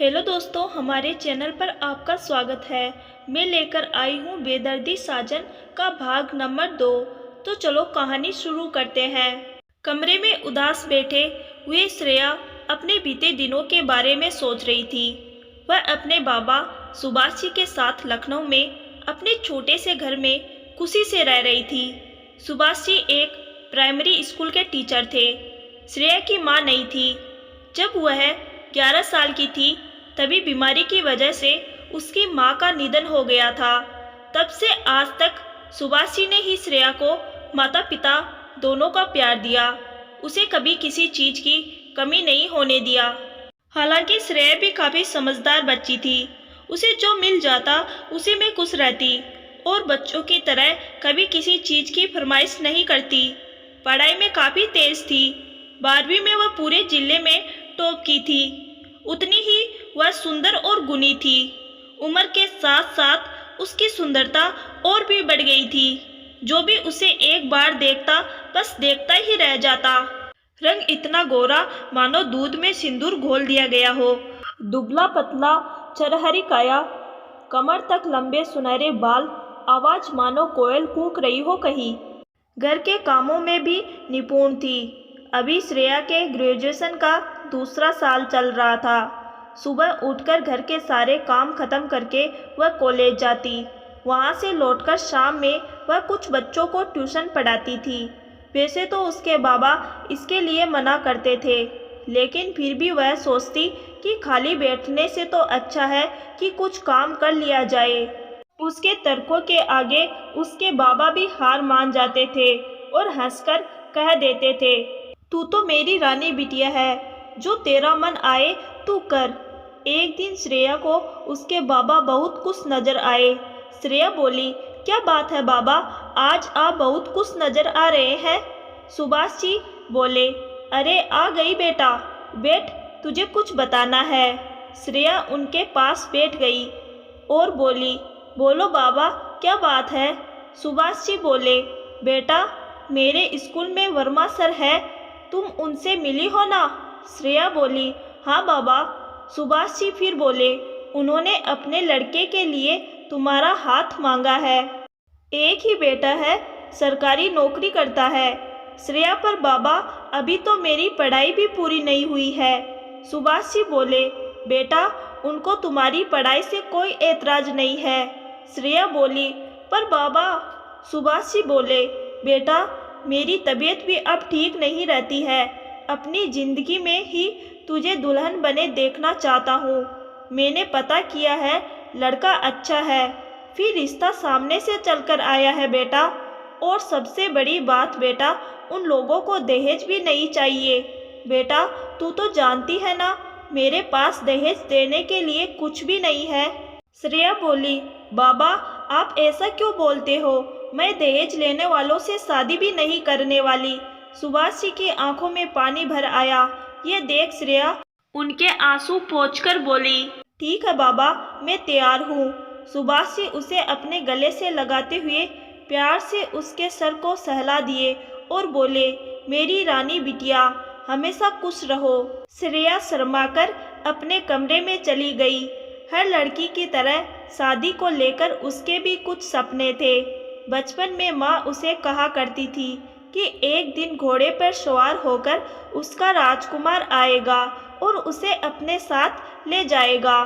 Hello दोस्तों, हमारे channel पर आपका स्वागत है। मैं लेकर आई हूँ बेदर्दी साजन का भाग नंबर 2। तो चलो कहानी शुरू करते हैं। कमरे में उदास बैठे हुए श्रेया अपने बीते दिनों के बारे में सोच रही थी। वह अपने बाबा सुभाष जी के साथ लखनऊ में अपने छोटे से घर में खुशी से रह रही थी। सुभाष जी एक प्राइमरी स्कूल के टीचर थे। श्रेया की माँ नहीं थी। जब वह 11 साल की थी तभी बीमारी की वजह से उसकी माँ का निधन हो गया था। तब से आज तक सुभाष जी ने ही श्रेया को माता पिता दोनों का प्यार दिया। उसे कभी किसी चीज की कमी नहीं होने दिया। हालांकि श्रेया भी काफी समझदार बच्ची थी। उसे जो मिल जाता उसी में खुश रहती और बच्चों की तरह कभी किसी चीज की फरमाइश नहीं करती। पढ़ाई में काफी तेज थी। 12वीं में वह पूरे जिले में टॉप की थी। उतनी ही वह सुंदर और गुणी थी। उम्र के साथ साथ उसकी सुंदरता और भी बढ़ गई थी। जो भी उसे एक बार देखता बस देखता ही रह जाता। रंग इतना गोरा मानो दूध में सिंदूर घोल दिया गया हो। दुबला पतला चरहरी काया, कमर तक लंबे सुनहरे बाल, आवाज मानो कोयल कूक रही हो कहीं। घर के कामों में भी निपुण थी। अभी श्रेया के ग्रेजुएशन का दूसरा साल चल रहा था। सुबह उठकर घर के सारे काम खत्म करके वह कॉलेज जाती। वहाँ से लौटकर शाम में वह कुछ बच्चों को ट्यूशन पढ़ाती थी। वैसे तो उसके बाबा इसके लिए मना करते थे, लेकिन फिर भी वह सोचती कि खाली बैठने से तो अच्छा है कि कुछ काम कर लिया जाए। उसके तर्कों के आगे उसके बाबा भी हार मान जाते थे और हंसकर कह देते थे, तू तो मेरी रानी बिटिया है, जो तेरा मन आए तू कर। एक दिन श्रेया को उसके बाबा बहुत खुश नजर आए। श्रेया बोली, क्या बात है बाबा, आज आप बहुत खुश नजर आ रहे हैं। सुभाष जी बोले, अरे आ गई बेटा, बैठ, तुझे कुछ बताना है। श्रेया उनके पास बैठ गई और बोली, बोलो बाबा, क्या बात है। सुभाष जी बोले, बेटा मेरे स्कूल में वर्मा सर है, तुम उनसे मिली हो ना। श्रेया बोली, हाँ बाबा। सुभाष जी फिर बोले, उन्होंने अपने लड़के के लिए तुम्हारा हाथ मांगा है। एक ही बेटा है, सरकारी नौकरी करता है। श्रेया पर बाबा, अभी तो मेरी पढ़ाई भी पूरी नहीं हुई है। सुभाष जी बोले, बेटा उनको तुम्हारी पढ़ाई से कोई एतराज नहीं है। श्रेया बोली, पर बाबा। सुभाष जी बोले, बेटा मेरी तबीयत भी अब ठीक नहीं रहती है। अपनी जिंदगी में ही तुझे दुल्हन बने देखना चाहता हूँ। मैंने पता किया है, लड़का अच्छा है, फिर रिश्ता सामने से चलकर आया है बेटा। और सबसे बड़ी बात बेटा, उन लोगों को दहेज भी नहीं चाहिए। बेटा तू तो जानती है ना, मेरे पास दहेज देने के लिए कुछ भी नहीं है। श्रेया बोली, बाबा आप ऐसा क्यों बोलते हो, मैं दहेज लेने वालों से शादी भी नहीं करने वाली। सुभाष जी की आंखों में पानी भर आया। ये देख श्रेया उनके आंसू पोंछकर बोली, ठीक है बाबा, मैं तैयार हूँ। सुभाष जी उसे अपने गले से लगाते हुए प्यार से उसके सर को सहला दिए और बोले, मेरी रानी बिटिया हमेशा खुश रहो। श्रेया शर्माकर अपने कमरे में चली गई। हर लड़की की तरह शादी को लेकर उसके भी कुछ सपने थे। बचपन में माँ उसे कहा करती थी कि एक दिन घोड़े पर सवार होकर उसका राजकुमार आएगा और उसे अपने साथ ले जाएगा।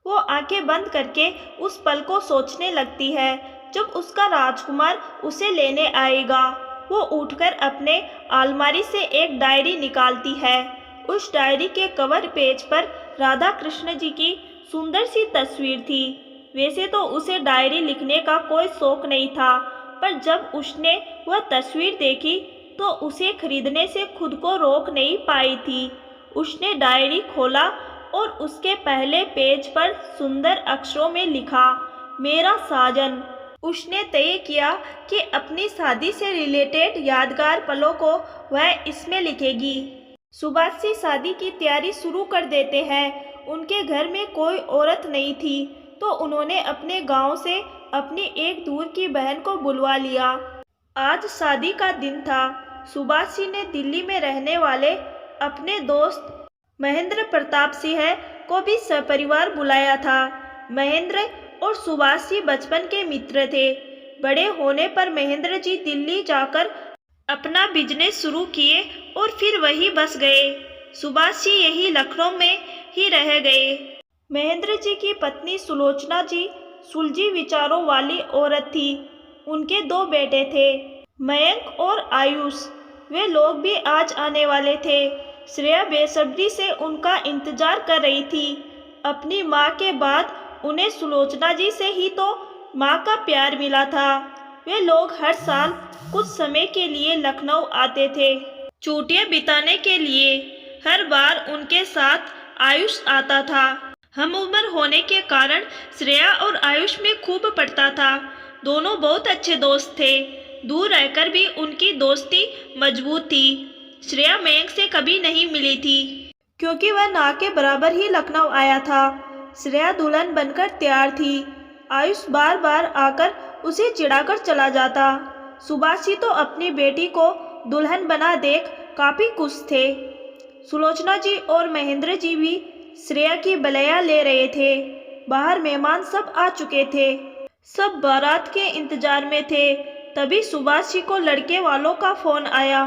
वो आंखें बंद करके उस पल को सोचने लगती है जब उसका राजकुमार उसे लेने आएगा। वो उठकर अपने अलमारी से एक डायरी निकालती है। उस डायरी के कवर पेज पर राधा कृष्ण जी की सुंदर सी तस्वीर थी। वैसे तो उसे डायरी लिखने का कोई शौक नहीं था, पर जब उसने वह तस्वीर देखी तो उसे खरीदने से खुद को रोक नहीं पाई थी। उसने डायरी खोला और उसके पहले पेज पर सुंदर अक्षरों में लिखा, मेरा साजन। उसने तय किया कि अपनी शादी से रिलेटेड यादगार पलों को वह इसमें लिखेगी। सुभाष जी शादी की तैयारी शुरू कर देते हैं। उनके घर में कोई औरत नहीं थी, तो उन्होंने अपने गांव से अपनी एक दूर की बहन को बुलवा लिया। आज शादी का दिन था। सुभाष जी ने दिल्ली में रहने वाले अपने दोस्त महेंद्र प्रताप सिंह को भी सपरिवार बुलाया था। महेंद्र और सुभाष जी बचपन के मित्र थे। बड़े होने पर महेंद्र जी दिल्ली जाकर अपना बिजनेस शुरू किए और फिर वहीं बस गए। सुभाष जी यही लखनऊ में ही रह गए। महेंद्र जी की पत्नी सुलोचना जी सुलझी विचारों वाली औरत थी। उनके 2 बेटे थे, मयंक और आयुष। वे लोग भी आज आने वाले थे। श्रेया बेसब्री से उनका इंतजार कर रही थी। अपनी माँ के बाद उन्हें सुलोचना जी से ही तो माँ का प्यार मिला था। वे लोग हर साल कुछ समय के लिए लखनऊ आते थे, छुट्टियाँ बिताने के लिए। हर बार उनके साथ आयुष आता था। हम उम्र होने के कारण श्रेया और आयुष में खूब पड़ता था। दोनों बहुत अच्छे दोस्त थे। दूर रहकर भी उनकी दोस्ती मजबूत थी। श्रेया मयंक से कभी नहीं मिली थी, क्योंकि वह ना के बराबर ही लखनऊ आया था। श्रेया दुल्हन बनकर तैयार थी। आयुष बार बार आकर उसे चिढ़ाकर चला जाता। सुभाष जी तो अपनी बेटी को दुल्हन बना देख काफी खुश थे। सुलोचना जी और महेंद्र जी भी श्रेया की बलैया ले रहे थे। बाहर मेहमान सब आ चुके थे। सब बारात के इंतजार में थे। तभी सुभाष जी को लड़के वालों का फोन आया।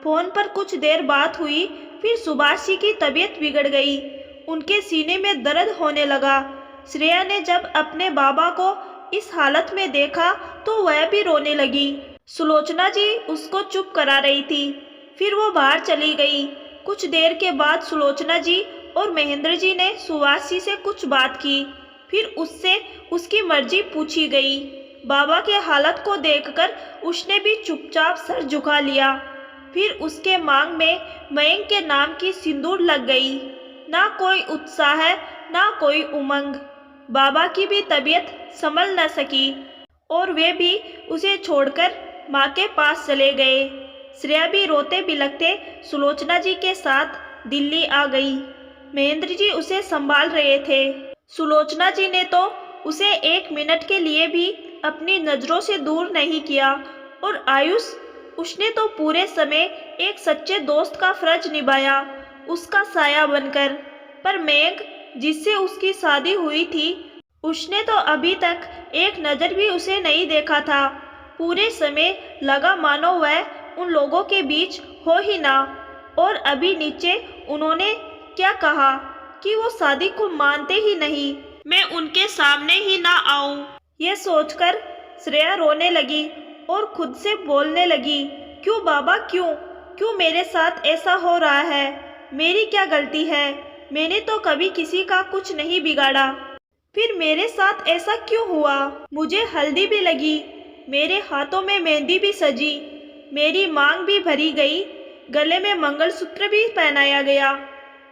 फोन पर कुछ देर बात हुई, फिर सुभाष जी की तबीयत बिगड़ गई। उनके सीने में दर्द होने लगा। श्रेया ने जब अपने बाबा को इस हालत में देखा तो वह भी रोने लगी। सुलोचना जी उसको चुप करा रही थी। फिर वो बाहर चली गई। कुछ देर के बाद सुलोचना जी और महेंद्र जी ने सुभाष जी से कुछ बात की। फिर उससे उसकी मर्जी पूछी गई। बाबा के हालत को देखकर उसने भी चुपचाप सर झुका लिया। फिर उसके मांग में मयंक के नाम की सिंदूर लग गई। ना कोई उत्साह है, ना कोई उमंग। बाबा की भी तबीयत संभल न सकी और वे भी उसे छोड़कर माँ के पास चले गए। श्रेया भी रोते बिलखते सुलोचना जी के साथ दिल्ली आ गई। महेंद्र जी उसे संभाल रहे थे। सुलोचना जी ने तो उसे 1 मिनट के लिए भी अपनी नज़रों से दूर नहीं किया। और आयुष, उसने तो पूरे समय एक सच्चे दोस्त का फर्ज निभाया, उसका साया बनकर। पर मयंक, जिससे उसकी शादी हुई थी, उसने तो अभी तक एक नज़र भी उसे नहीं देखा था। पूरे समय लगा मानो वह उन लोगों के बीच हो ही ना। और अभी नीचे उन्होंने क्या कहा कि वो शादी को मानते ही नहीं। मैं उनके सामने ही ना आऊं। ये सोचकर श्रेया रोने लगी और खुद से बोलने लगी, क्यों बाबा, क्यों मेरे साथ ऐसा हो रहा है? मेरी क्या गलती है? मैंने तो कभी किसी का कुछ नहीं बिगाड़ा। फिर मेरे साथ ऐसा क्यों हुआ? मुझे हल्दी भी लगी, मेरे हाथों में मेहंदी भी सजी, मेरी मांग भी भरी गई, गले में मंगलसूत्र भी पहनाया गया,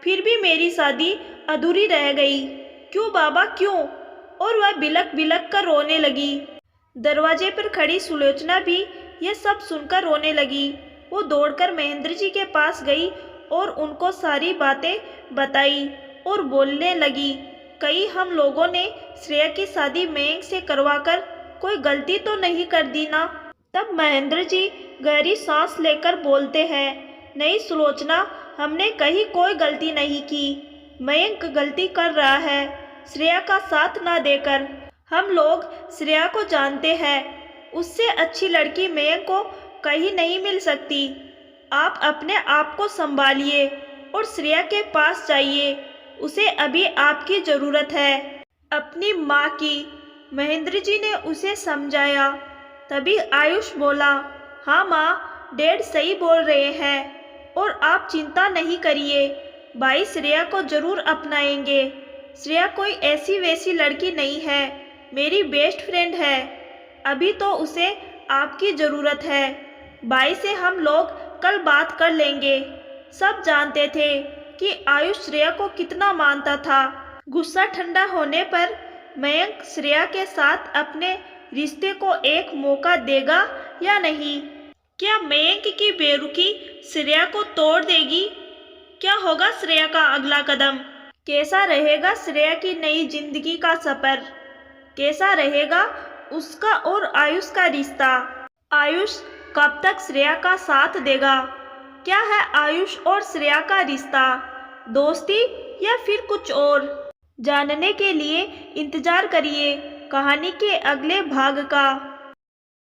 फिर भी मेरी शादी अधूरी रह गई। क्यों बाबा, क्यों? और वह बिलख बिलख कर रोने लगी। दरवाजे पर खड़ी सुलोचना भी यह सब सुनकर रोने लगी। वो दौड़कर महेंद्र जी के पास गई और उनको सारी बातें बताई और बोलने लगी, कहीं हम लोगों ने श्रेया की शादी मयंक से करवाकर कोई गलती तो नहीं कर दी ना? तब महेंद्र जी गहरी सांस लेकर बोलते हैं, नहीं सुलोचना, हमने कहीं कोई गलती नहीं की। मयंक गलती कर रहा है श्रेया का साथ ना देकर। हम लोग श्रेया को जानते हैं, उससे अच्छी लड़की मयंक को कहीं नहीं मिल सकती। आप अपने आप को संभालिए और श्रेया के पास जाइए, उसे अभी आपकी ज़रूरत है, अपनी माँ की। महेंद्र जी ने उसे समझाया। तभी आयुष बोला, हाँ माँ, डैड सही बोल रहे हैं और आप चिंता नहीं करिए, भाई श्रेया को ज़रूर अपनाएंगे। श्रेया कोई ऐसी वैसी लड़की नहीं है, मेरी बेस्ट फ्रेंड है। अभी तो उसे आपकी ज़रूरत है। भाई से हम लोग कल बात कर लेंगे। सब जानते थे कि आयुष श्रेया को कितना मानता था। गुस्सा ठंडा होने पर मयंक श्रेया के साथ अपने रिश्ते को एक मौका देगा या नहीं? क्या मयंक की बेरुखी श्रेया को तोड़ देगी? क्या होगा श्रेया का अगला कदम? कैसा रहेगा श्रेया की नई जिंदगी का सफर? कैसा रहेगा उसका और आयुष का रिश्ता? आयुष कब तक श्रेया का साथ देगा? क्या है आयुष और श्रेया का रिश्ता? दोस्ती या फिर कुछ और? जानने के लिए इंतजार करिए कहानी के अगले भाग का।